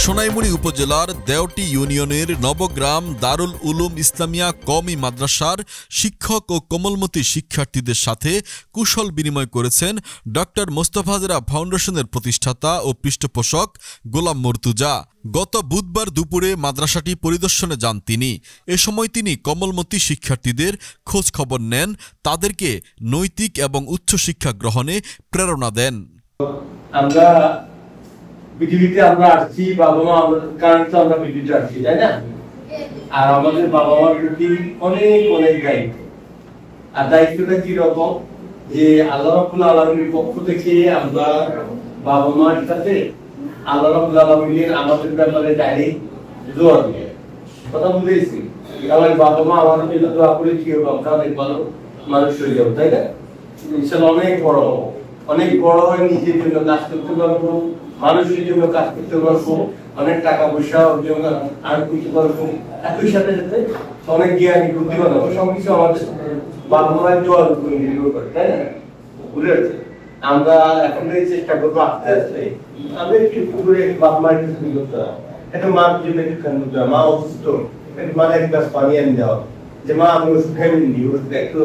সোনাইমুড়ি উপজেলার দেওটি ইউনিয়নের নবগ্রাম দারুল উলুম ইসলামিয়া কওমি মাদ্রাসার শিক্ষক ও কোমলমতি শিক্ষার্থীদের সাথে কুশল বিনিময় করেছেন ডক্টর মোস্তফাজেরা ফাউন্ডেশনের প্রতিষ্ঠাতা ও পৃষ্ঠপোষক গোলাম মর্তুজা। গত বুধবার দুপুরে মাদ্রাসাটি পরিদর্শনে যান তিনি। এ সময় তিনি কোমলমতি শিক্ষার্থীদের খোঁজ খবর নেন, তাদেরকে নৈতিক এবং উচ্চশিক্ষা গ্রহণে প্রেরণা দেন। পৃথিবীতে আমরা আসছি, বাবা মা কারণে তো আমরা পৃথিবীতে আসছি, তাই না? আর আমাদের বাবা মার প্রতি অনেক অনেক দায়িত্ব। আর দায়িত্বটা কিরকম, যে আল্লাহ রাব্বুল আলামিনের পক্ষ থেকে আমরা বাবা মার সাথে আল্লাহ রাব্বুল আলামিনের আমাদের ব্যাপারে ডাইরেক্ট দোয়া দিই। কথা বুঝেছি? আমার বাবা মা আমাদের জন্য দোয়া করে কি হবে, আমরা অনেক ভালো মানুষ হয়ে যাবো, তাই না? ইনশাআল্লাহ অনেক বড় হবো, অনেক বড় হয়ে নিজের জন্য কাজ করতে পারবো, মানুষের জন্য কাজ করতে পারবো, অনেক টাকা পয়সা অর্জন করতে পারবো, একই সাথে সাথে অনেক জ্ঞানী বুদ্ধিমান হবো। সবকিছু আমাদের বাবা মায়ের দোয়ার উপর নির্ভর করে, তাই না? বুঝতে পারছি? আমরা এখন থেকে চেষ্টা করবো আস্তে আস্তে আমি একটু করে বাবা মায়ের কিছু করতে হবে। একটা মার জন্য একটু খান করতে হবে, মা অসুস্থ, একটু মাথায় এক গ্লাস পানি এনে দেওয়া, যে মা আমি ওষুধ খাইনি, ওষুধ একটু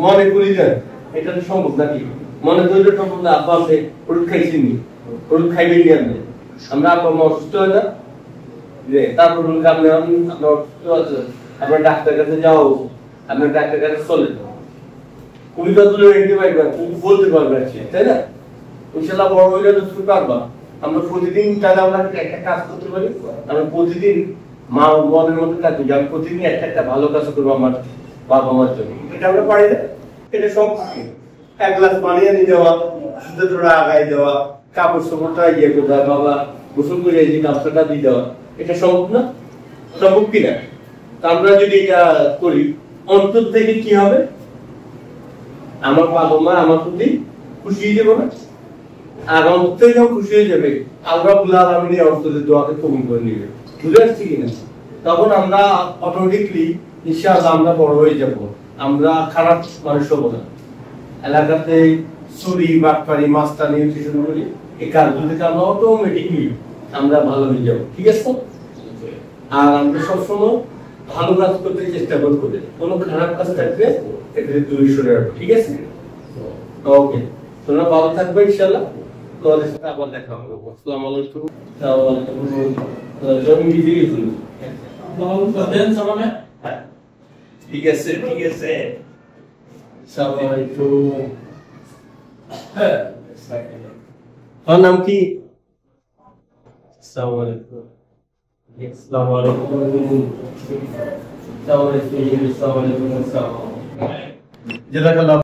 মনে করি দেন, এটা তো সম্ভব নাকি? মনে করলে সম্ভব না? আব্বা আপনি ওষুধ খাইছেনি, ওষুধ খাইবেন নি আপনি, আমরা আব্বা মা অসুস্থ হয় না যে তারপর আপনি আপনার অসুস্থ আছে, আপনার ডাক্তার কাছে যাও, আপনার ডাক্তার কাছে চলে যাও, কবিতা তুলে রেখে পাইবা, তুমি বলতে পারবে, তাই না? ইনশাল্লাহ বড় হইলে তো তুমি পারবা। আমরা প্রতিদিন তাহলে আমরা একটা কাজ করতে পারি, আমরা প্রতিদিন মা মনের মধ্যে থাকি যে আমি প্রতিদিন একটা একটা ভালো কাজ করবো আমার বাবা মার জন্য। এটা আমরা পারি না? এটা সব এক গ্লাস পানি এনে দেওয়া, সুতোটা আগাই দেওয়া, কাপড় চোপড়টা ইয়ে করে দেওয়া, বাবা গোসল করে এই যে গামছাটা দিয়ে দেওয়া, এটা সম্ভব না? সম্ভব কিনা? আমরা যদি এটা করি, অন্তর থেকে কি হবে, আমার বাবা মা আমার প্রতি খুশি হয়ে যাবে না? আর অন্তর থেকে খুশি হয়ে যাবে, আল্লাহ রাব্বুল আলামিন অন্তরের দোয়াকে কবুল করে নেবে। বুঝতে পারছি কিনা? তখন আমরা অটোমেটিকলি ইনশাআল্লাহ আমরা বড় হয়ে যাব, আমরা খারাপ মানুষ হবো না। এলাকাতে চুরি বাটপারি মাস্তানি শুরু করি, এই কাজগুলো থেকে আমরা অটোমেটিকলি আমরা ভালো হয়ে যাবো, ঠিক আছে? আর আমরা সবসময় ভালো কাজ করতে চেষ্টা করবো, কোনো খারাপ কাজ থাকলে এটা দূরে সরে রাখবো, ঠিক আছে? ওকে, তোমরা ভালো থাকবে ইনশাআল্লাহ। তোমাদের সাথে আবার দেখা হবে। আসসালামু আলাইকুম। জমি বিধি গেছিল ঠিক আছে, ঠিক আছে। আসসালামু আলাইকুম। তোমার নাম কি? আসসালামু আলাইকুম। আসসালামু আলাইকুম। আসসালামু আলাইকুম। আসসালামু আলাইকুম। জাযাকাল্লাহ।